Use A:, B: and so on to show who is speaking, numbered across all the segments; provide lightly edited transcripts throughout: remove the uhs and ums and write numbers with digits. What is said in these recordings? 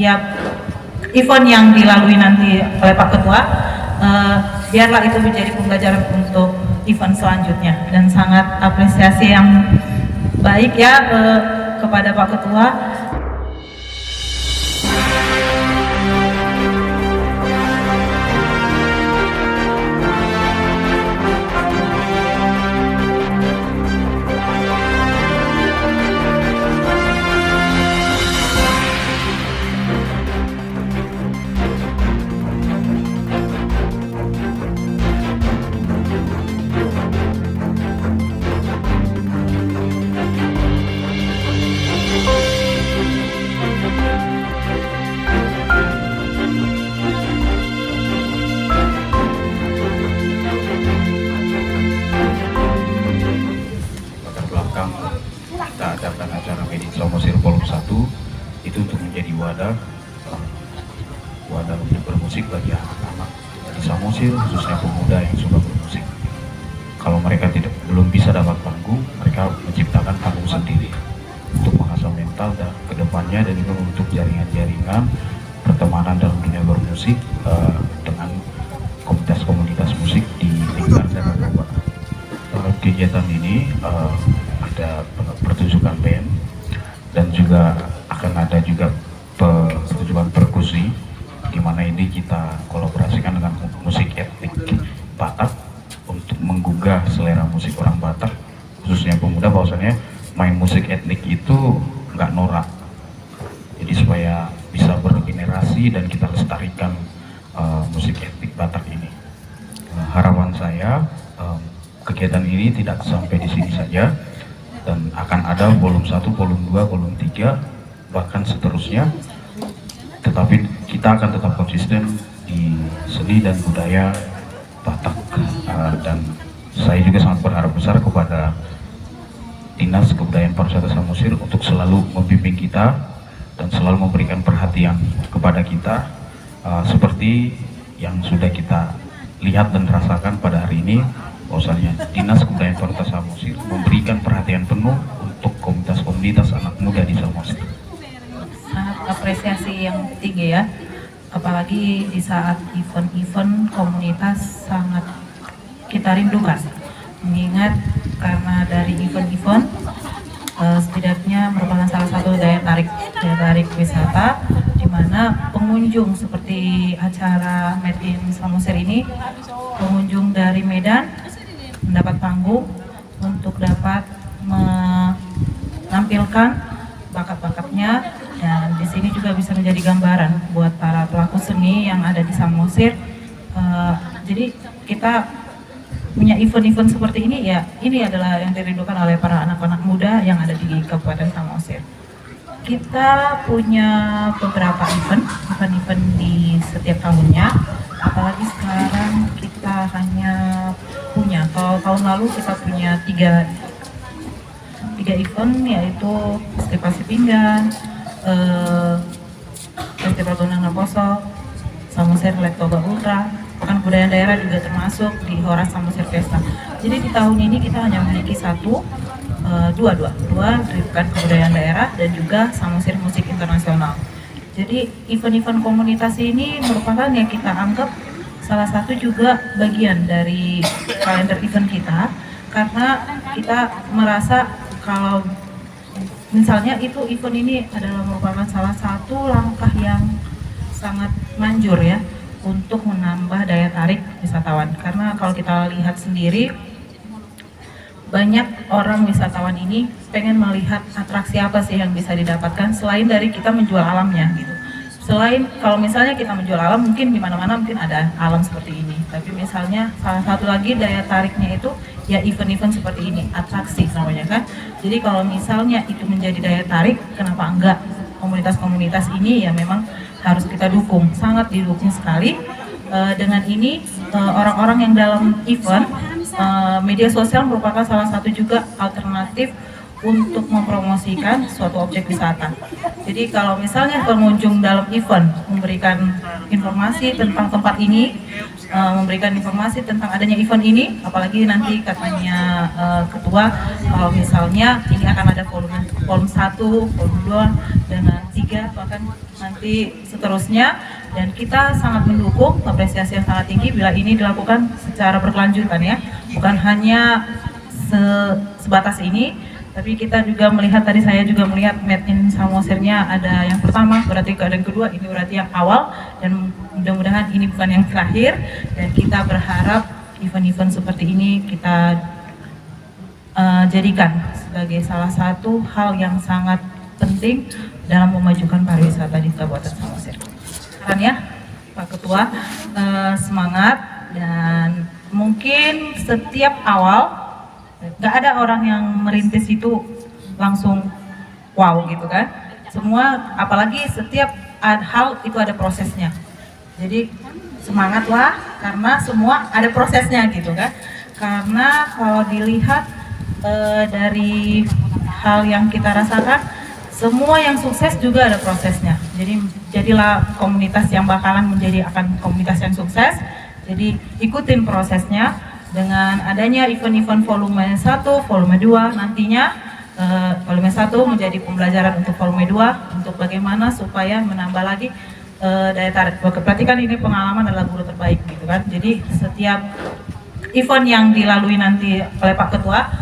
A: setiap event yang dilalui nanti oleh Pak Ketua, biarlah itu menjadi pembelajaran untuk event selanjutnya, dan sangat apresiasi yang baik ya kepada Pak Ketua.
B: Kita adakan acara Medik Samosir Volume 1 itu untuk menjadi wadah untuk bermusik bagi anak-anak di Samosir, khususnya pemuda yang suka bermusik. Kalau mereka belum bisa dapat panggung, mereka menciptakan panggung sendiri untuk mengasah mental dan kedepannya, dan juga untuk jaringan-jaringan pertemanan dalam dunia bermusik dengan komunitas-komunitas musik di lingkungan Danau Toba. Kegiatan ini ada pertunjukan band dan juga akan ada juga pertunjukan perkusi, di mana ini kita kolaborasikan dengan musik etnik Batak untuk menggugah selera musik orang Batak, khususnya pemuda, bahwasanya main musik etnik itu nggak norak. Jadi supaya bisa bergenerasi dan kita lestarikan musik etnik Batak ini. Harapan saya kegiatan ini tidak sampai di sini saja, dan akan ada volume 1, volume 2, volume 3, bahkan seterusnya. Tetapi kita akan tetap konsisten di seni dan budaya Batak, dan saya juga sangat berharap besar kepada Dinas Kebudayaan Pariwisata Samosir untuk selalu membimbing kita dan selalu memberikan perhatian kepada kita, seperti yang sudah kita lihat dan rasakan pada hari ini, bahwasanya Dinas Kebudayaan Pariwisata Samosir memberikan perhatian penuh untuk komunitas-komunitas anak muda di Samosir.
A: Sangat apresiasi yang tinggi ya, apalagi di saat event-event komunitas sangat kita rindukan, mengingat karena dari event-event setidaknya merupakan salah satu daya tarik wisata, di mana pengunjung seperti acara Made in Samosir ini, pengunjung dari Medan mendapat panggung untuk dapat menampilkan bakat-bakatnya, dan di sini juga bisa menjadi gambaran buat para pelaku seni yang ada di Samosir. Jadi kita punya event-event seperti ini ya, ini adalah yang dirindukan oleh para anak-anak muda yang ada di Kabupaten Samosir. Kita punya beberapa event di setiap tahunnya, apalagi sekarang kita hanya punya, kalau tahun lalu kita punya tiga event, yaitu Festival Sipinggan, Festival Gunung Naposo, Samosir Lake Toba Ultra, Pekan Kebudayaan Daerah juga termasuk di Horas Samosir Fiesta. Jadi di tahun ini kita hanya memiliki dua Pekan Kebudayaan Daerah dan juga Samosir Musik Internasional. Jadi event-event komunitas ini merupakan yang kita anggap salah satu juga bagian dari kalender event kita, karena kita merasa kalau misalnya itu event ini adalah merupakan salah satu langkah yang sangat manjur ya untuk menambah daya tarik wisatawan. Karena kalau kita lihat sendiri, banyak orang wisatawan ini pengen melihat atraksi apa sih yang bisa didapatkan selain dari kita menjual alamnya gitu. Selain kalau misalnya kita menjual alam, mungkin di mana-mana mungkin ada alam seperti ini. Tapi misalnya salah satu lagi daya tariknya itu ya event-event seperti ini, atraksi namanya kan. Jadi kalau misalnya itu menjadi daya tarik, kenapa enggak? Komunitas-komunitas ini ya memang harus kita dukung, sangat didukung sekali. Dengan ini orang-orang yang dalam event, media sosial merupakan salah satu juga alternatif untuk mempromosikan suatu objek wisata. Jadi kalau misalnya pengunjung dalam event memberikan informasi tentang tempat ini, memberikan informasi tentang adanya event ini, apalagi nanti katanya ketua, kalau misalnya ini akan ada volume 1, volume 2 dengan 3 ketiga, bahkan nanti seterusnya. Dan kita sangat mendukung, apresiasi yang sangat tinggi bila ini dilakukan secara berkelanjutan ya, bukan hanya sebatas ini, tapi kita juga melihat, tadi saya juga melihat Made in Samosir-nya ada yang pertama, berarti ada yang kedua, ini berarti yang awal, dan mudah-mudahan ini bukan yang terakhir, dan kita berharap event-event seperti ini kita jadikan sebagai salah satu hal yang sangat penting dalam memajukan pariwisata di Kabupaten Samosir. Kan ya, Pak Ketua, semangat, dan mungkin setiap awal nggak ada orang yang merintis itu langsung wow gitu kan. Semua, apalagi setiap hal itu ada prosesnya. Jadi semangatlah karena semua ada prosesnya gitu kan. Karena kalau dilihat dari hal yang kita rasakan, semua yang sukses juga ada prosesnya. Jadi jadilah komunitas yang bakalan akan komunitas yang sukses. Jadi ikutin prosesnya. Dengan adanya event-event volume 1, volume 2 nantinya volume 1 menjadi pembelajaran untuk volume 2 untuk bagaimana supaya menambah lagi daya tarik. Berarti kan ini pengalaman adalah guru terbaik gitu kan. Jadi setiap event yang dilalui nanti oleh Pak Ketua,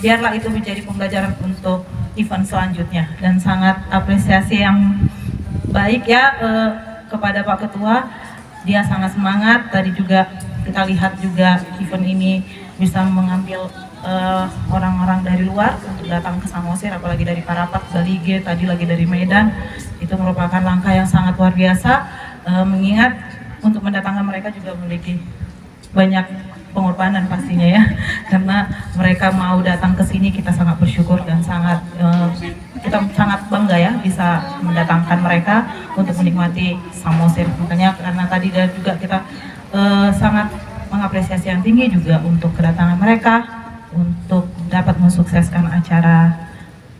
A: biarlah itu menjadi pembelajaran untuk event selanjutnya. Dan sangat apresiasi yang baik ya kepada Pak Ketua, dia sangat semangat. Tadi juga kita lihat juga event ini bisa mengambil orang-orang dari luar untuk datang ke Samosir, apalagi dari Parapat, Balige, tadi lagi dari Medan. Itu merupakan langkah yang sangat luar biasa, mengingat untuk mendatangkan mereka juga memiliki banyak pengorbanan pastinya ya, karena mereka mau datang ke sini, kita sangat bersyukur dan kita sangat bangga ya bisa mendatangkan mereka untuk menikmati Samosir. Makanya karena tadi juga kita sangat mengapresiasi yang tinggi juga untuk kedatangan mereka untuk dapat mensukseskan acara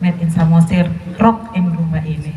A: Made in Samosir Rock in Rumah ini.